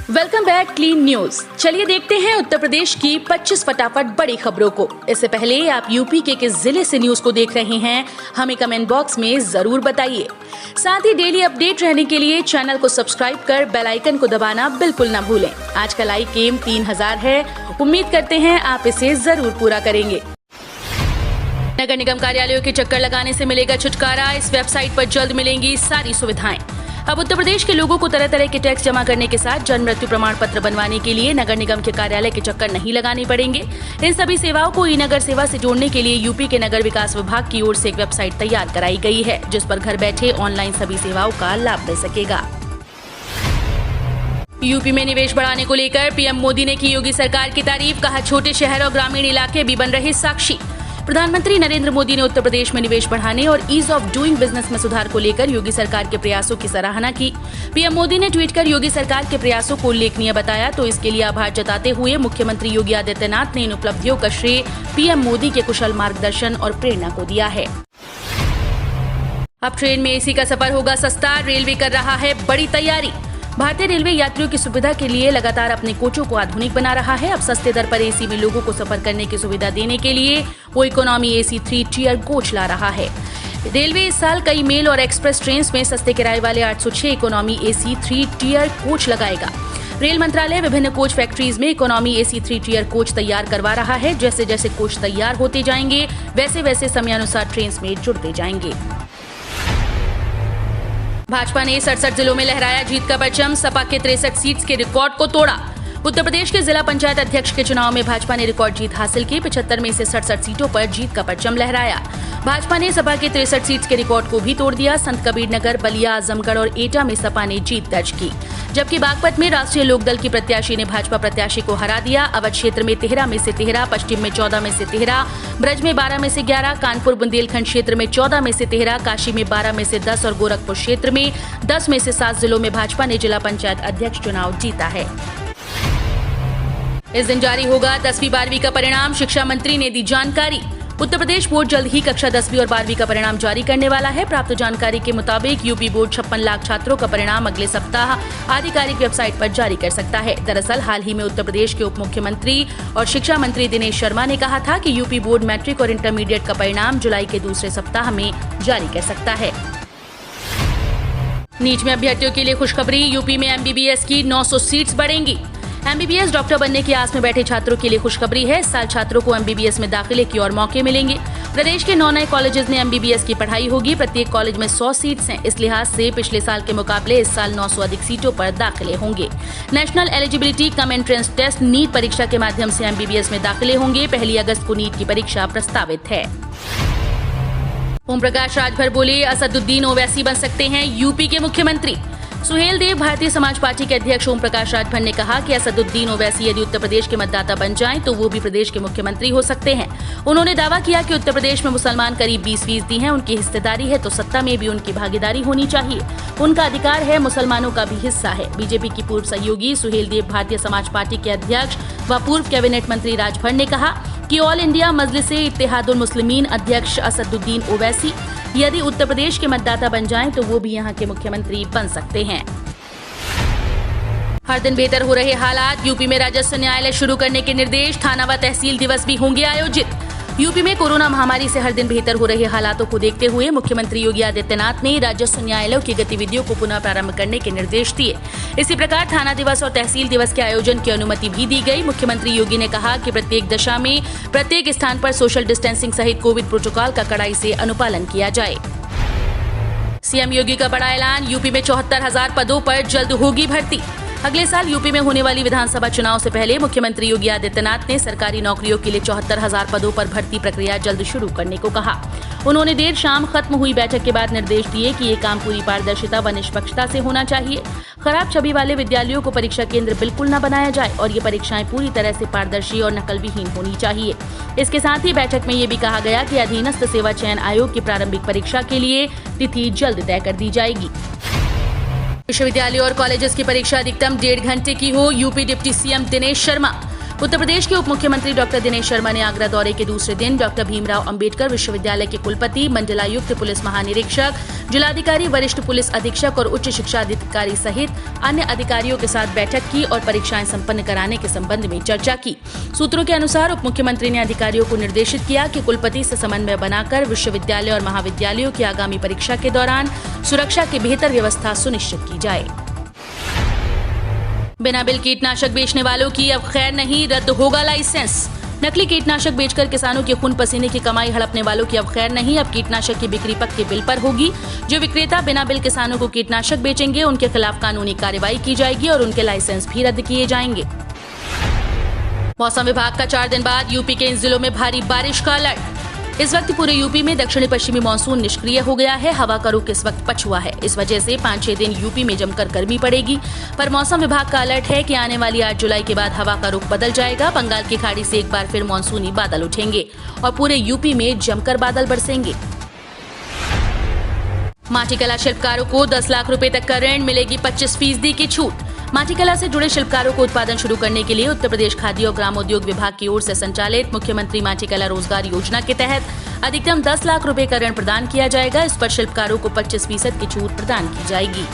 Welcome back clean news. चलिए देखते हैं उत्तर प्रदेश की 25 फटाफट बड़ी खबरों को। इससे पहले आप यूपी के किस जिले से न्यूज को देख रहे हैं, हमें कमेंट बॉक्स में जरूर बताइए। साथ ही डेली अपडेट रहने के लिए चैनल को सब्सक्राइब कर बेल आइकन को दबाना बिल्कुल न भूलें। आज का लाइक एम 3000 है, उम्मीद करते हैं आप इसे जरूर पूरा करेंगे। नगर निगम कार्यालयों के चक्कर लगाने से मिलेगा छुटकारा, इस वेबसाइट पर जल्द मिलेंगी सारी सुविधाएं। अब उत्तर प्रदेश के लोगों को तरह तरह के टैक्स जमा करने के साथ जन्म मृत्यु प्रमाण पत्र बनवाने के लिए नगर निगम के कार्यालय के चक्कर नहीं लगाने पड़ेंगे। इन सभी सेवाओं को ई नगर सेवा से जोड़ने के लिए यूपी के नगर विकास विभाग की ओर से एक वेबसाइट तैयार कराई गई है, जिस पर घर बैठे ऑनलाइन सभी सेवाओं का लाभ मिल सकेगा। यूपी में निवेश बढ़ाने को लेकर पीएम मोदी ने की योगी सरकार की तारीफ, कहा छोटे शहर और ग्रामीण इलाके भी बन रहे साक्षी। प्रधानमंत्री नरेंद्र मोदी ने उत्तर प्रदेश में निवेश बढ़ाने और ईज ऑफ डूइंग बिजनेस में सुधार को लेकर योगी सरकार के प्रयासों की सराहना की। पीएम मोदी ने ट्वीट कर योगी सरकार के प्रयासों को उल्लेखनीय बताया, तो इसके लिए आभार जताते हुए मुख्यमंत्री योगी आदित्यनाथ ने इन उपलब्धियों का श्रेय पीएम मोदी के कुशल मार्गदर्शन और प्रेरणा को दिया है। अब ट्रेन में एसी का सफर होगा सस्ता, रेलवे कर रहा है बड़ी तैयारी। भारतीय रेलवे यात्रियों की सुविधा के लिए लगातार अपने कोचों को आधुनिक बना रहा है। अब सस्ते दर पर एसी में लोगों को सफर करने की सुविधा देने के लिए वो इकोनॉमी एसी 3 टियर कोच ला रहा है। रेलवे इस साल कई मेल और एक्सप्रेस ट्रेन में सस्ते किराए वाले 806 इकोनॉमी एसी 3 टियर कोच लगाएगा। रेल मंत्रालय विभिन्न कोच फैक्ट्रीज में इकोनॉमी एसी 3 टियर कोच तैयार करवा रहा है। जैसे जैसे कोच तैयार होते जाएंगे, वैसे वैसे समयानुसार ट्रेन में जुड़ते जाएंगे। भाजपा ने 67 जिलों में लहराया जीत का परचम, सपा के 63 सीट्स के रिकॉर्ड को तोड़ा। उत्तर प्रदेश के जिला पंचायत अध्यक्ष के चुनाव में भाजपा ने रिकॉर्ड जीत हासिल की, 75 में से 67 सीटों पर जीत का परचम लहराया। भाजपा ने सपा के 63 सीट्स के रिकॉर्ड को भी तोड़ दिया। संत कबीर नगर, बलिया, आजमगढ़ और एटा में सपा ने जीत दर्ज की, जबकि बागपत में राष्ट्रीय लोकदल की प्रत्याशी ने भाजपा प्रत्याशी को हरा दिया। अवध क्षेत्र में 13 में से 13, पश्चिम में 14 में से 13, ब्रज में 12 में से 11, कानपुर बुंदेलखंड क्षेत्र में 14 में से 13, काशी में 12 में से 10 और गोरखपुर क्षेत्र में 10 में से 7 जिलों में भाजपा ने जिला पंचायत अध्यक्ष चुनाव जीता है। इस दिन जारी होगा 10वीं 12वीं का परिणाम, शिक्षा मंत्री ने दी जानकारी। उत्तर प्रदेश बोर्ड जल्द ही कक्षा 10वीं और 12वीं का परिणाम जारी करने वाला है। प्राप्त जानकारी के मुताबिक यूपी बोर्ड 56 लाख छात्रों का परिणाम अगले सप्ताह आधिकारिक वेबसाइट पर जारी कर सकता है। दरअसल हाल ही में उत्तर प्रदेश के उप मुख्यमंत्री और शिक्षा मंत्री दिनेश शर्मा ने कहा था कि यूपी बोर्ड मैट्रिक और इंटरमीडिएट का परिणाम जुलाई के दूसरे सप्ताह में जारी कर सकता है। नीट में अभ्यर्थियों के लिए खुशखबरी, यूपी में एमबीबीएस की 900 सीट्स बढ़ेंगी। एमबीबीएस डॉक्टर बनने की आस में बैठे छात्रों के लिए खुशखबरी है। इस साल छात्रों को एमबीबीएस में दाखिले की और मौके मिलेंगे। प्रदेश के 9 नए कॉलेजेस में एमबीबीएस की पढ़ाई होगी। प्रत्येक कॉलेज में 100 सीट्स हैं। इस लिहाज से पिछले साल के मुकाबले इस साल 900 अधिक सीटों पर दाखिले होंगे। National eligibility cum entrance test NEET परीक्षा के माध्यम से एमबीबीएस में दाखिले होंगे। 1 अगस्त को नीट की परीक्षा प्रस्तावित है। ओम प्रकाश राजभर बोले, असदुद्दीन ओवैसी बन सकते हैं यूपी के मुख्यमंत्री। सुहेल देव भारतीय समाज पार्टी के अध्यक्ष ओम प्रकाश राजभर ने कहा कि असदुद्दीन ओवैसी यदि उत्तर प्रदेश के मतदाता बन जाएं तो वो भी प्रदेश के मुख्यमंत्री हो सकते हैं। उन्होंने दावा किया कि उत्तर प्रदेश में मुसलमान करीब 20% हैं, उनकी हिस्सेदारी है तो सत्ता में भी उनकी भागीदारी होनी चाहिए। उनका अधिकार है, मुसलमानों का भी हिस्सा है। बीजेपी की पूर्व सहयोगी सुहेल देव भारतीय समाज पार्टी के अध्यक्ष व पूर्व कैबिनेट मंत्री राजभर ने कहा कि ऑल इंडिया मजलिसे इत्तेहादुल मुस्लिमीन अध्यक्ष असदुद्दीन ओवैसी यदि उत्तर प्रदेश के मतदाता बन जाएं तो वो भी यहाँ के मुख्यमंत्री बन सकते हैं। हर दिन बेहतर हो रहे हालात, यूपी में राजस्व न्यायालय शुरू करने के निर्देश, थाना व तहसील दिवस भी होंगे आयोजित। यूपी में कोरोना महामारी से हर दिन बेहतर हो रहे हालातों को देखते हुए मुख्यमंत्री योगी आदित्यनाथ ने राजस्व न्यायालयों की गतिविधियों को पुनः प्रारंभ करने के निर्देश दिए। इसी प्रकार थाना दिवस और तहसील दिवस के आयोजन की अनुमति भी दी गई। मुख्यमंत्री योगी ने कहा कि प्रत्येक दशा में प्रत्येक स्थान पर सोशल डिस्टेंसिंग सहित कोविड प्रोटोकॉल का कड़ाई से अनुपालन किया जाए। सीएम योगी का बड़ा ऐलान, यूपी में 74,000 पदों पर जल्द होगी भर्ती। अगले साल यूपी में होने वाली विधानसभा चुनाव से पहले मुख्यमंत्री योगी आदित्यनाथ ने सरकारी नौकरियों के लिए 74,000 पदों पर भर्ती प्रक्रिया जल्द शुरू करने को कहा। उन्होंने देर शाम खत्म हुई बैठक के बाद निर्देश दिए कि ये काम पूरी पारदर्शिता व निष्पक्षता से होना चाहिए। खराब छवि वाले विद्यालयों को परीक्षा केंद्र बिल्कुल न बनाया जाए और ये परीक्षाएं पूरी तरह से पारदर्शी और नकल विहीन होनी चाहिए। इसके साथ ही बैठक में ये भी कहा गया कि अधीनस्थ सेवा चयन आयोग की प्रारंभिक परीक्षा के लिए तिथि जल्द तय कर दी जाएगी। विश्वविद्यालय और कॉलेजेस की परीक्षा अधिकतम 1.5 घंटे की हो, UP deputy CM Dinesh Sharma. Uttar Pradesh के उप मुख्यमंत्री डॉक्टर दिनेश शर्मा ने आगरा दौरे के दूसरे दिन डॉक्टर भीमराव अंबेडकर विश्वविद्यालय के कुलपति, मंडलायुक्त, पुलिस महानिरीक्षक, जिलाधिकारी, वरिष्ठ पुलिस अधीक्षक और उच्च शिक्षा अधिकारी सहित अन्य अधिकारियों के साथ बैठक की और परीक्षाएं संपन्न कराने के संबंध में चर्चा की। सूत्रों के अनुसार उप मुख्यमंत्री ने अधिकारियों को निर्देशित किया कि कुलपति से समन्वय बनाकर विश्वविद्यालय और महाविद्यालयों की आगामी परीक्षा के दौरान सुरक्षा की बेहतर व्यवस्था सुनिश्चित की जाए। बिना बिल कीटनाशक बेचने वालों की अब खैर नहीं, रद्द होगा लाइसेंस। नकली कीटनाशक बेचकर किसानों के खून पसीने की कमाई हड़पने वालों की अब खैर नहीं। अब कीटनाशक की बिक्री पक्के बिल पर होगी। जो विक्रेता बिना बिल किसानों को कीटनाशक बेचेंगे उनके खिलाफ कानूनी कार्रवाई की जाएगी और उनके लाइसेंस भी रद्द किए जाएंगे। मौसम विभाग का 4 दिन बाद यूपी के इन जिलों में भारी बारिश का अलर्ट। इस वक्त पूरे यूपी में दक्षिणी पश्चिमी मानसून निष्क्रिय हो गया है। हवा का रुख इस वक्त पछुआ है। इस वजह से 5-6 दिन यूपी में जमकर गर्मी पड़ेगी। पर मौसम विभाग का अलर्ट है कि आने वाली 8 जुलाई के बाद हवा का रुख बदल जाएगा। बंगाल की खाड़ी से एक बार फिर मानसूनी बादल उठेंगे और पूरे यूपी में जमकर बादल बरसेंगे। माटीकला शिल्पकारों को 10 लाख रुपए तक का ऋण, मिलेगी 25% की छूट। माटीकला से जुड़े शिल्पकारों को उत्पादन शुरू करने के लिए उत्तर प्रदेश खादी और ग्रामोद्योग विभाग की ओर से संचालित मुख्यमंत्री माटीकला रोजगार योजना के तहत अधिकतम 10 लाख रुपए का ऋण प्रदान किया जाएगा। इस पर शिल्पकारों को 25% की छूट प्रदान की जाएगी।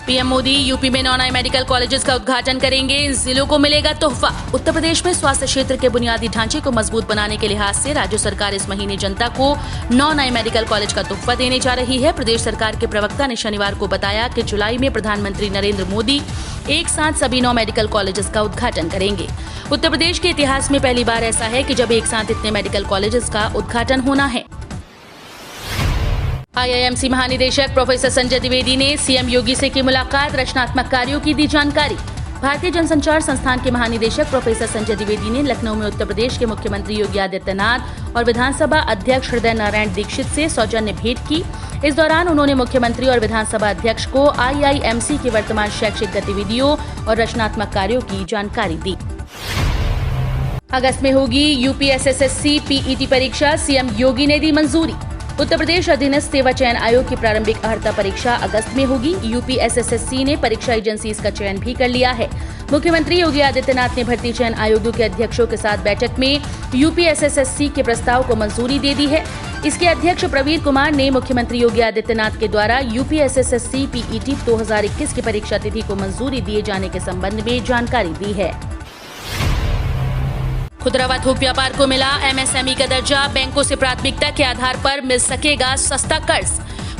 पीएम मोदी यूपी में 9 नए मेडिकल कॉलेजेस का उद्घाटन करेंगे। इन जिलों को मिलेगा तोहफा। उत्तर प्रदेश में स्वास्थ्य क्षेत्र के बुनियादी ढांचे को मजबूत बनाने के लिहाज से राज्य सरकार इस महीने जनता को 9 नए मेडिकल कॉलेज का तोहफा देने जा रही है। प्रदेश सरकार के प्रवक्ता ने शनिवार को बताया कि जुलाई में प्रधानमंत्री नरेंद्र मोदी एक साथ सभी 9 मेडिकल कॉलेजेस का उद्घाटन करेंगे। उत्तर प्रदेश के इतिहास में पहली बार ऐसा है कि जब एक साथ इतने मेडिकल कॉलेजेस का उद्घाटन होना है। आईआईएमसी महानिदेशक प्रोफेसर संजय द्विवेदी ने सीएम योगी से की मुलाकात, रचनात्मक कार्यों की दी जानकारी। भारतीय जनसंचार संस्थान के महानिदेशक प्रोफेसर संजय द्विवेदी ने लखनऊ में उत्तर प्रदेश के मुख्यमंत्री योगी आदित्यनाथ और विधानसभा अध्यक्ष हृदय नारायण दीक्षित से सौजन्य भेंट की। इस दौरान उन्होंने मुख्यमंत्री और विधानसभा अध्यक्ष को आईआईएमसी की वर्तमान शैक्षिक गतिविधियों और रचनात्मक कार्यों की जानकारी दी। अगस्त में होगी यूपीएसएससी पीईटी परीक्षा, सीएम योगी ने दी मंजूरी। उत्तर प्रदेश अधीनस्थ सेवा चयन आयोग की प्रारंभिक अर्हता परीक्षा अगस्त में होगी। यूपीएसएससी ने परीक्षा एजेंसी का चयन भी कर लिया है। मुख्यमंत्री योगी आदित्यनाथ ने भर्ती चयन आयोगों के अध्यक्षों के साथ बैठक में यूपीएसएससी के प्रस्ताव को मंजूरी दे दी है। इसके अध्यक्ष प्रवीर कुमार ने मुख्यमंत्री योगी आदित्यनाथ के द्वारा यूपीएसएससी पीईटी 2021 की परीक्षा तिथि को मंजूरी दिए जाने के संबंध में जानकारी दी है। खुदरा व थोक व्यापार को मिला एमएसएमई का दर्जा, बैंकों से प्राथमिकता के आधार पर मिल सकेगा सस्ता कर्ज।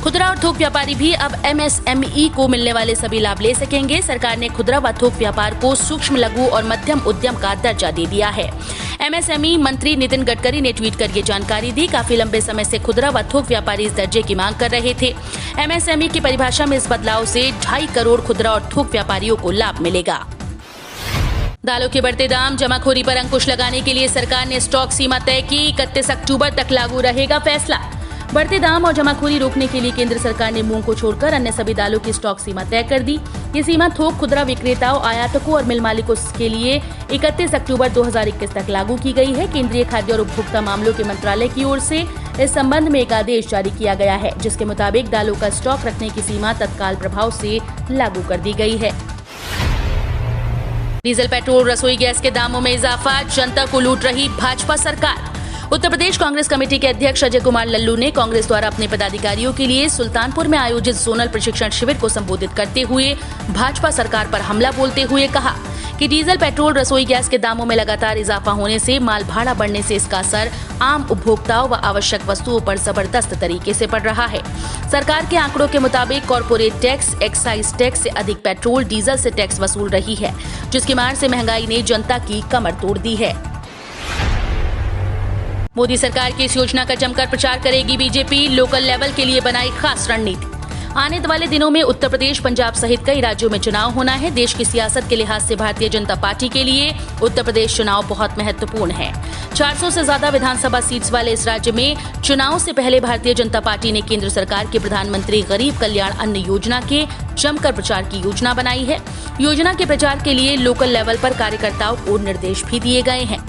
खुदरा और थोक व्यापारी भी अब एमएसएमई को मिलने वाले सभी लाभ ले सकेंगे। सरकार ने खुदरा व थोक व्यापार को सूक्ष्म, लघु और मध्यम उद्यम का दर्जा दे दिया है। एमएसएमई मंत्री नितिन गडकरी ने ट्वीट कर ये जानकारी दी। काफी लंबे समय से खुदरा व थोक व्यापारी इस दर्जे की मांग कर रहे थे। एमएसएमई की परिभाषा में इस बदलाव से 2.5 करोड़ खुदरा और थोक व्यापारियों को लाभ मिलेगा। दालों के बढ़ते दाम, जमाखोरी पर अंकुश लगाने के लिए सरकार ने स्टॉक सीमा तय की। 31 अक्टूबर तक लागू रहेगा फैसला। बढ़ते दाम और जमाखोरी रोकने के लिए केंद्र सरकार ने मूंग को छोड़कर अन्य सभी दालों की स्टॉक सीमा तय कर दी। ये सीमा थोक, खुदरा विक्रेताओं, आयातकों और मिल मालिकों के लिए 31 अक्टूबर 2021 तक लागू की गई है। केंद्रीय खाद्य और उपभोक्ता मामलों के मंत्रालय की ओर से इस संबंध में एक आदेश जारी किया गया है, जिसके मुताबिक दालों का स्टॉक रखने की सीमा तत्काल प्रभाव से लागू कर दी गई है। डीजल, पेट्रोल, रसोई गैस के दामों में इजाफा, जनता को लूट रही भाजपा सरकार। उत्तर प्रदेश कांग्रेस कमेटी के अध्यक्ष अजय कुमार लल्लू ने कांग्रेस द्वारा अपने पदाधिकारियों के लिए सुल्तानपुर में आयोजित जोनल प्रशिक्षण शिविर को संबोधित करते हुए भाजपा सरकार पर हमला बोलते हुए कहा कि डीजल, पेट्रोल, रसोई गैस के दामों में लगातार इजाफा होने से, माल भाड़ा बढ़ने से इसका असर आम उपभोक्ताओं व आवश्यक वस्तुओं पर जबरदस्त तरीके से पड़ रहा है। सरकार के आंकड़ों के मुताबिक कॉर्पोरेट टैक्स, एक्साइज टैक्स से अधिक पेट्रोल, डीजल से टैक्स वसूल रही है, जिसकी मार से महंगाई ने जनता की कमर तोड़ दी है। मोदी सरकार की इस योजना का जमकर प्रचार करेगी बीजेपी। लोकल लेवल के लिए बनाई खास रणनीति। आने वाले दिनों में उत्तर प्रदेश, पंजाब सहित कई राज्यों में चुनाव होना है। देश की सियासत के लिहाज से भारतीय जनता पार्टी के लिए उत्तर प्रदेश चुनाव बहुत महत्वपूर्ण है। 400 से ज्यादा विधानसभा सीट्स वाले इस राज्य में चुनाव से पहले भारतीय जनता पार्टी ने केंद्र सरकार की प्रधानमंत्री गरीब कल्याण अन्न योजना के जमकर प्रचार की योजना बनाई है। योजना के प्रचार के लिए लोकल लेवल पर कार्यकर्ताओं को निर्देश भी दिए गए हैं।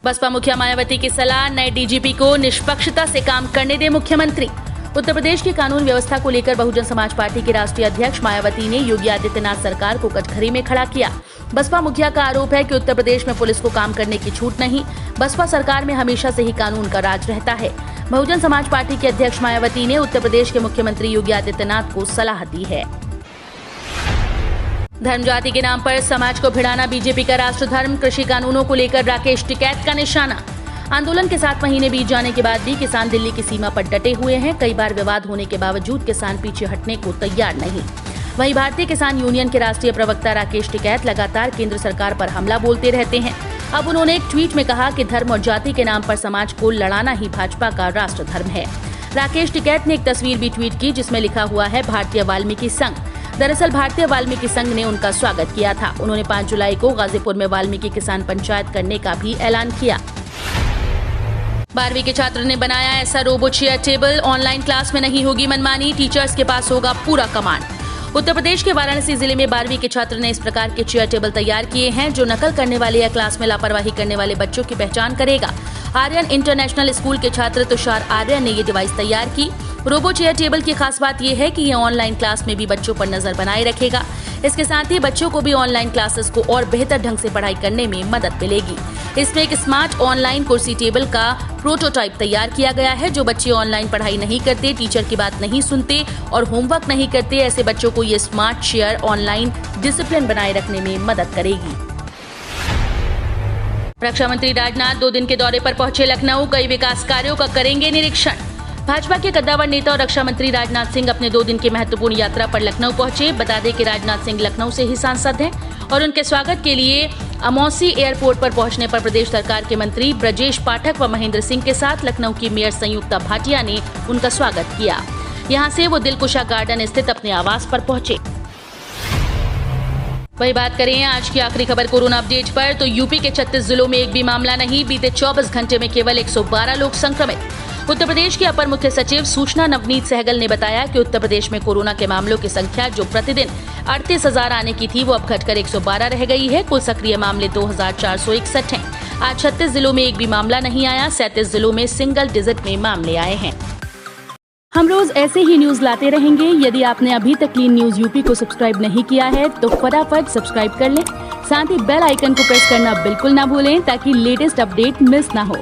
बसपा मुखिया मायावती की सलाह, नए डीजीपी को निष्पक्षता से काम करने दे मुख्यमंत्री। उत्तर प्रदेश की कानून व्यवस्था को लेकर बहुजन समाज पार्टी की राष्ट्रीय अध्यक्ष मायावती ने योगी आदित्यनाथ सरकार को कचघरे में खड़ा किया। बसपा मुखिया का आरोप है कि उत्तर प्रदेश में पुलिस को काम करने की छूट नहीं, बसपा सरकार में हमेशा से ही कानून का राज रहता है। बहुजन समाज पार्टी के अध्यक्ष मायावती ने उत्तर प्रदेश के मुख्यमंत्री योगी आदित्यनाथ को सलाह दी है। धर्म जाति के नाम पर समाज को भिड़ाना बीजेपी का राष्ट्र धर्म, कृषि कानूनों को लेकर राकेश टिकैत का निशाना। आंदोलन के 7 महीने बीत जाने के बाद भी किसान दिल्ली की सीमा पर डटे हुए हैं। कई बार विवाद होने के बावजूद किसान पीछे हटने को तैयार नहीं। वहीं भारतीय किसान यूनियन के राष्ट्रीय प्रवक्ता राकेश टिकैत लगातार केंद्र सरकार पर हमला बोलते रहते हैं। अब उन्होंने एक ट्वीट में कहा कि धर्म और जाति के नाम पर समाज को लड़ाना ही भाजपा का राष्ट्र धर्म है। राकेश टिकैत ने एक तस्वीर भी ट्वीट की जिसमें लिखा हुआ है भारतीय वाल्मीकि संघ। दरअसल भारतीय वाल्मीकि संघ ने उनका स्वागत किया था। उन्होंने 5 जुलाई को गाजीपुर में वाल्मीकि किसान पंचायत करने का भी ऐलान किया। 12वीं के छात्र ने बनाया ऐसा robo chair table, online class में नहीं होगी मनमानी, टीचर्स के पास होगा पूरा कमांड। उत्तर प्रदेश के वाराणसी जिले में 12वीं के छात्र ने इस प्रकार के चेयर टेबल तैयार किए हैं जो नकल करने वाले या क्लास में लापरवाही करने वाले बच्चों की पहचान करेगा। आर्यन इंटरनेशनल स्कूल के छात्र तुषार आर्यन ने ये डिवाइस तैयार की। रोबो चेयर टेबल की खास बात यह है कि ये ऑनलाइन क्लास में भी बच्चों पर नजर बनाए रखेगा। इसके साथ ही बच्चों को भी ऑनलाइन क्लासेस को और बेहतर ढंग से पढ़ाई करने में मदद मिलेगी। इसमें एक स्मार्ट ऑनलाइन कुर्सी टेबल का प्रोटोटाइप तैयार किया गया है। जो बच्चे ऑनलाइन पढ़ाई नहीं करते, टीचर की बात नहीं सुनते और होमवर्क नहीं करते, ऐसे बच्चों को ये स्मार्ट चेयर ऑनलाइन डिसिप्लिन बनाए रखने में मदद करेगी। रक्षा मंत्री राजनाथ 2 दिन के दौरे पर पहुंचे लखनऊ, कई विकास कार्यों का करेंगे निरीक्षण। भाजपा के कद्दावर नेता और रक्षा मंत्री राजनाथ सिंह अपने 2 दिन की महत्वपूर्ण यात्रा पर लखनऊ पहुंचे। बता दें कि राजनाथ सिंह लखनऊ से ही सांसद हैं और उनके स्वागत के लिए अमौसी एयरपोर्ट पर पहुंचने पर प्रदेश सरकार के मंत्री ब्रजेश पाठक व महेंद्र सिंह के साथ लखनऊ की मेयर संयुक्ता भाटिया ने उनका स्वागत किया। यहां से वो दिलकुशा गार्डन स्थित अपने आवास पर पहुंचे। वही बात करें आज की आखिरी खबर कोरोना अपडेट पर, तो यूपी के 36 जिलों में एक भी मामला नहीं। बीते 24 घंटे में केवल 112 लोग संक्रमित। उत्तर प्रदेश के अपर मुख्य सचिव सूचना नवनीत सहगल ने बताया कि उत्तर प्रदेश में कोरोना के मामलों की संख्या जो प्रतिदिन 38,000 आने की थी वो अब घटकर 112 रह गई है। कुल सक्रिय मामले 2,461 हैं। आज 36 जिलों में एक भी मामला नहीं आया। 37 जिलों में सिंगल डिजिट में मामले आए हैं। हम रोज ऐसे ही न्यूज लाते रहेंगे। यदि आपने अभी तक क्लीन न्यूज यूपी को सब्सक्राइब नहीं किया है तो फटाफट सब्सक्राइब कर लें। साथ ही बेल आइकन को प्रेस करना बिल्कुल ना भूलें ताकि लेटेस्ट अपडेट मिस ना हो।